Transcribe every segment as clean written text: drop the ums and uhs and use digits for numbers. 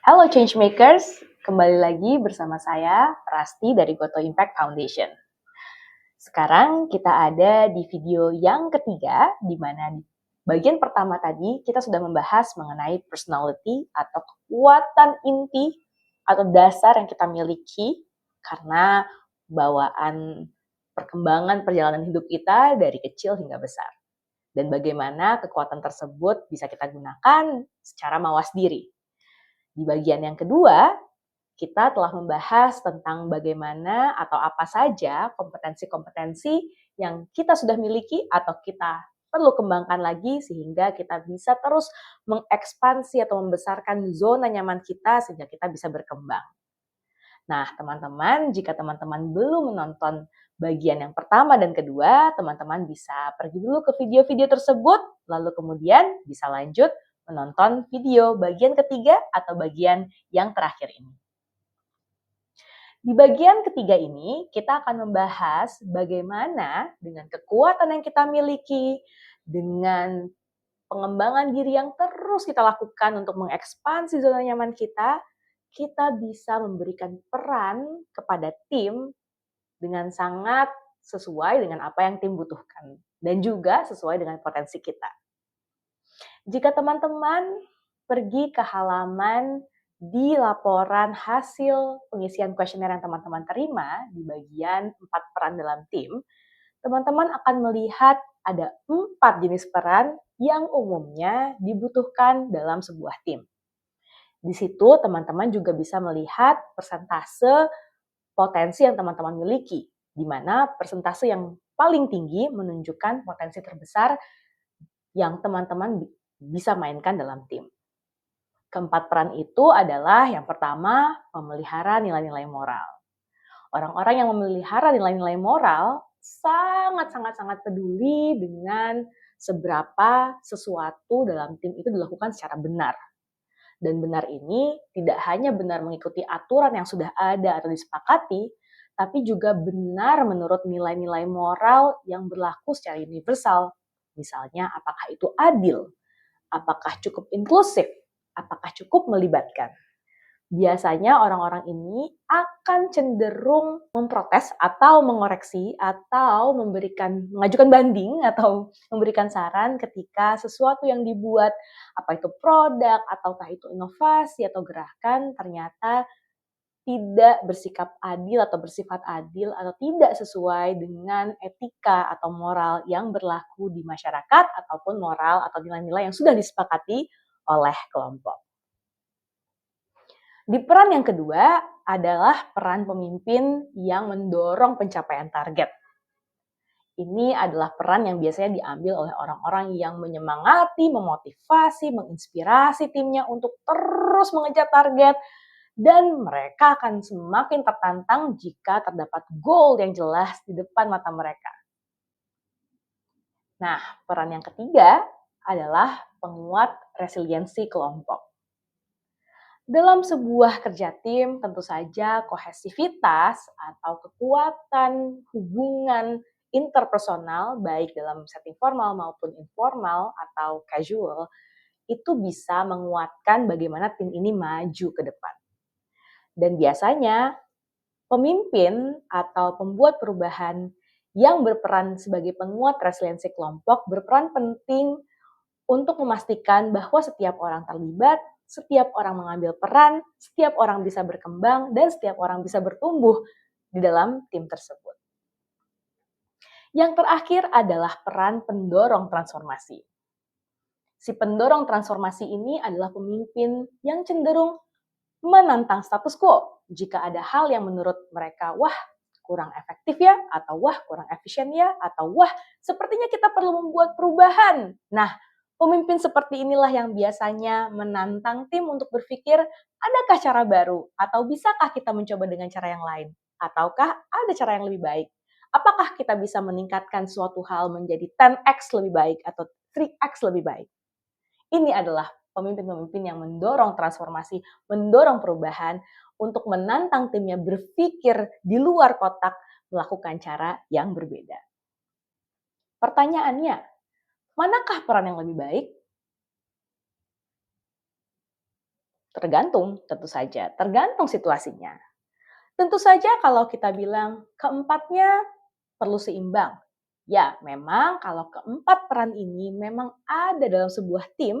Halo Changemakers, kembali lagi bersama saya, Rasti dari Goto Impact Foundation. Sekarang kita ada di video yang ketiga, di mana di bagian pertama tadi kita sudah membahas mengenai personality atau kekuatan inti atau dasar yang kita miliki karena bawaan perkembangan perjalanan hidup kita dari kecil hingga besar. Dan bagaimana kekuatan tersebut bisa kita gunakan secara mawas diri. Di bagian yang kedua, kita telah membahas tentang bagaimana atau apa saja kompetensi-kompetensi yang kita sudah miliki atau kita perlu kembangkan lagi sehingga kita bisa terus mengekspansi atau membesarkan zona nyaman kita sehingga kita bisa berkembang. Nah, teman-teman, jika teman-teman belum menonton bagian yang pertama dan kedua, teman-teman bisa pergi dulu ke video-video tersebut, lalu kemudian bisa lanjut menonton video bagian ketiga atau bagian yang terakhir ini. Di bagian ketiga ini, kita akan membahas bagaimana dengan kekuatan yang kita miliki, dengan pengembangan diri yang terus kita lakukan untuk mengekspansi zona nyaman kita bisa memberikan peran kepada tim dengan sangat sesuai dengan apa yang tim butuhkan dan juga sesuai dengan potensi kita. Jika teman-teman pergi ke halaman di laporan hasil pengisian kuesioner yang teman-teman terima di bagian 4 peran dalam tim, teman-teman akan melihat ada 4 jenis peran yang umumnya dibutuhkan dalam sebuah tim. Di situ teman-teman juga bisa melihat persentase potensi yang teman-teman miliki, di mana persentase yang paling tinggi menunjukkan potensi terbesar yang teman-teman bisa mainkan dalam tim. Keempat peran itu adalah yang pertama, memelihara nilai-nilai moral. Orang-orang yang memelihara nilai-nilai moral sangat peduli dengan seberapa sesuatu dalam tim itu dilakukan secara benar. Dan benar ini tidak hanya benar mengikuti aturan yang sudah ada atau disepakati, tapi juga benar menurut nilai-nilai moral yang berlaku secara universal. Misalnya, apakah itu adil? Apakah cukup inklusif? Apakah cukup melibatkan? Biasanya orang-orang ini akan cenderung memprotes atau mengoreksi atau mengajukan banding atau memberikan saran ketika sesuatu yang dibuat, apa itu produk ataukah itu inovasi atau gerakan ternyata tidak bersikap adil atau bersifat adil atau tidak sesuai dengan etika atau moral yang berlaku di masyarakat ataupun moral atau nilai-nilai yang sudah disepakati oleh kelompok. Di peran yang kedua adalah peran pemimpin yang mendorong pencapaian target. Ini adalah peran yang biasanya diambil oleh orang-orang yang menyemangati, memotivasi, menginspirasi timnya untuk terus mengejar target, dan mereka akan semakin tertantang jika terdapat goal yang jelas di depan mata mereka. Nah, peran yang ketiga adalah penguat resiliensi kelompok. Dalam sebuah kerja tim, tentu saja kohesivitas atau kekuatan hubungan interpersonal, baik dalam setting formal maupun informal atau casual, itu bisa menguatkan bagaimana tim ini maju ke depan. Dan biasanya, pemimpin atau pembuat perubahan yang berperan sebagai penguat resiliensi kelompok berperan penting untuk memastikan bahwa setiap orang terlibat, setiap orang mengambil peran, setiap orang bisa berkembang, dan setiap orang bisa bertumbuh di dalam tim tersebut. Yang terakhir adalah peran pendorong transformasi. Si pendorong transformasi ini adalah pemimpin yang cenderung menantang status quo. Jika ada hal yang menurut mereka, wah kurang efektif ya, atau wah kurang efisien ya, atau wah sepertinya kita perlu membuat perubahan. Nah, pemimpin seperti inilah yang biasanya menantang tim untuk berpikir, adakah cara baru? Atau bisakah kita mencoba dengan cara yang lain? Ataukah ada cara yang lebih baik? Apakah kita bisa meningkatkan suatu hal menjadi 10x lebih baik atau 3x lebih baik? Ini adalah pemimpin-pemimpin yang mendorong transformasi, mendorong perubahan untuk menantang timnya berpikir di luar kotak, melakukan cara yang berbeda. Pertanyaannya, manakah peran yang lebih baik? Tergantung, tentu saja, tergantung situasinya. Tentu saja kalau kita bilang keempatnya perlu seimbang. Ya, memang kalau keempat peran ini memang ada dalam sebuah tim,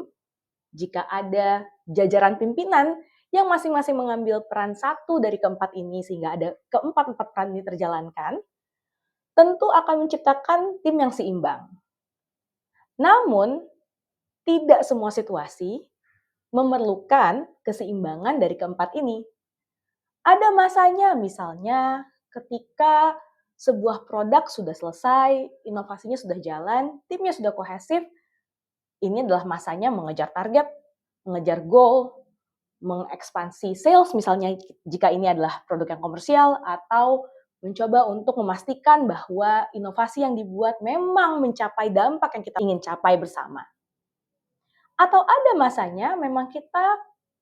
jika ada jajaran pimpinan yang masing-masing mengambil peran satu dari keempat ini sehingga ada keempat-empat peran ini terjalankan, tentu akan menciptakan tim yang seimbang. Namun, tidak semua situasi memerlukan keseimbangan dari keempat ini. Ada masanya, misalnya ketika sebuah produk sudah selesai, inovasinya sudah jalan, timnya sudah kohesif, ini adalah masanya mengejar target, mengejar goal, mengekspansi sales misalnya jika ini adalah produk yang komersial, atau mencoba untuk memastikan bahwa inovasi yang dibuat memang mencapai dampak yang kita ingin capai bersama. Atau ada masanya memang kita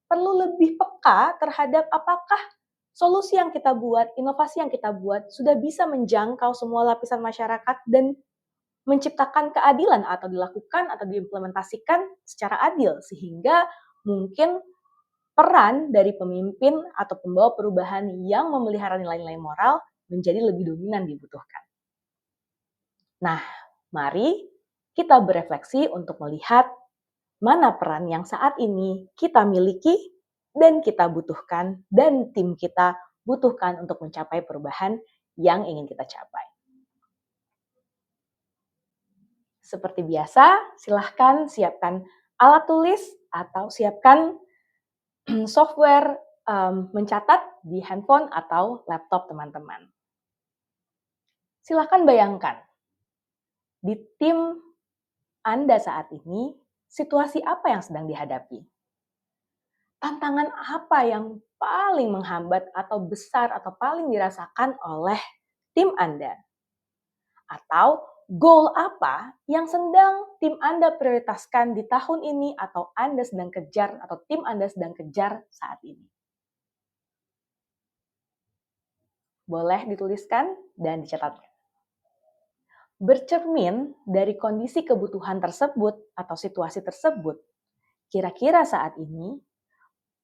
perlu lebih peka terhadap apakah solusi yang kita buat, inovasi yang kita buat sudah bisa menjangkau semua lapisan masyarakat dan menciptakan keadilan atau dilakukan atau diimplementasikan secara adil sehingga mungkin peran dari pemimpin atau pembawa perubahan yang memelihara nilai-nilai moral menjadi lebih dominan dibutuhkan. Nah, mari kita berefleksi untuk melihat mana peran yang saat ini kita miliki dan kita butuhkan dan tim kita butuhkan untuk mencapai perubahan yang ingin kita capai. Seperti biasa, silahkan siapkan alat tulis atau siapkan software mencatat di handphone atau laptop teman-teman. Silahkan bayangkan, di tim Anda saat ini, situasi apa yang sedang dihadapi? Tantangan apa yang paling menghambat atau besar atau paling dirasakan oleh tim Anda? Atau goal apa yang sedang tim Anda prioritaskan di tahun ini atau Anda sedang kejar atau tim Anda sedang kejar saat ini? Boleh dituliskan dan dicatatkan. Bercermin dari kondisi kebutuhan tersebut atau situasi tersebut, kira-kira saat ini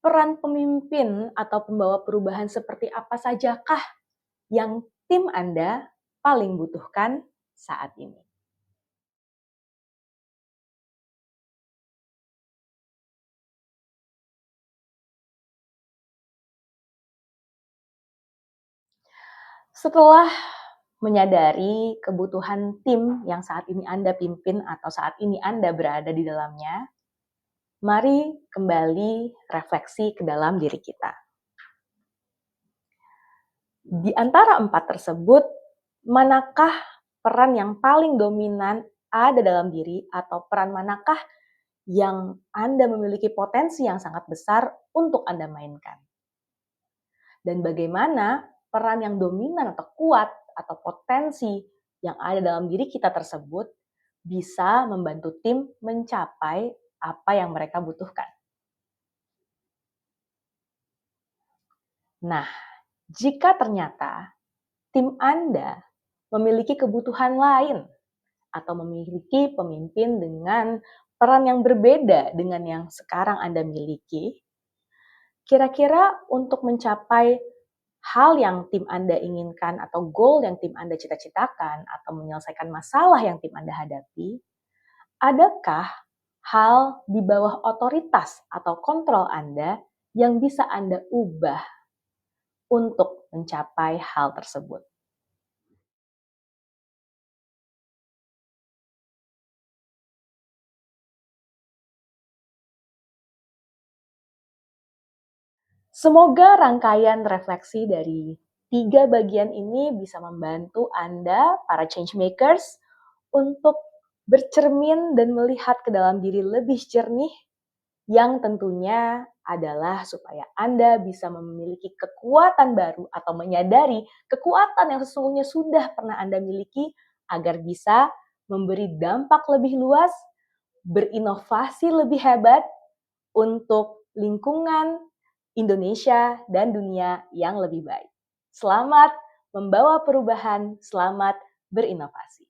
peran pemimpin atau pembawa perubahan seperti apa sajakah yang tim Anda paling butuhkan saat ini? Setelah menyadari kebutuhan tim yang saat ini Anda pimpin atau saat ini Anda berada di dalamnya, mari kembali refleksi ke dalam diri kita. Di antara empat tersebut, manakah peran yang paling dominan ada dalam diri atau peran manakah yang Anda memiliki potensi yang sangat besar untuk Anda mainkan? Dan bagaimana peran yang dominan atau kuat atau potensi yang ada dalam diri kita tersebut bisa membantu tim mencapai apa yang mereka butuhkan. Nah, jika ternyata tim Anda memiliki kebutuhan lain atau memiliki pemimpin dengan peran yang berbeda dengan yang sekarang Anda miliki, kira-kira untuk mencapai hal yang tim Anda inginkan atau goal yang tim Anda cita-citakan atau menyelesaikan masalah yang tim Anda hadapi, adakah hal di bawah otoritas atau kontrol Anda yang bisa Anda ubah untuk mencapai hal tersebut? Semoga rangkaian refleksi dari 3 bagian ini bisa membantu Anda, para change makers, untuk bercermin dan melihat ke dalam diri lebih jernih, yang tentunya adalah supaya Anda bisa memiliki kekuatan baru atau menyadari kekuatan yang sesungguhnya sudah pernah Anda miliki agar bisa memberi dampak lebih luas, berinovasi lebih hebat untuk lingkungan, Indonesia, dan dunia yang lebih baik. Selamat membawa perubahan, selamat berinovasi.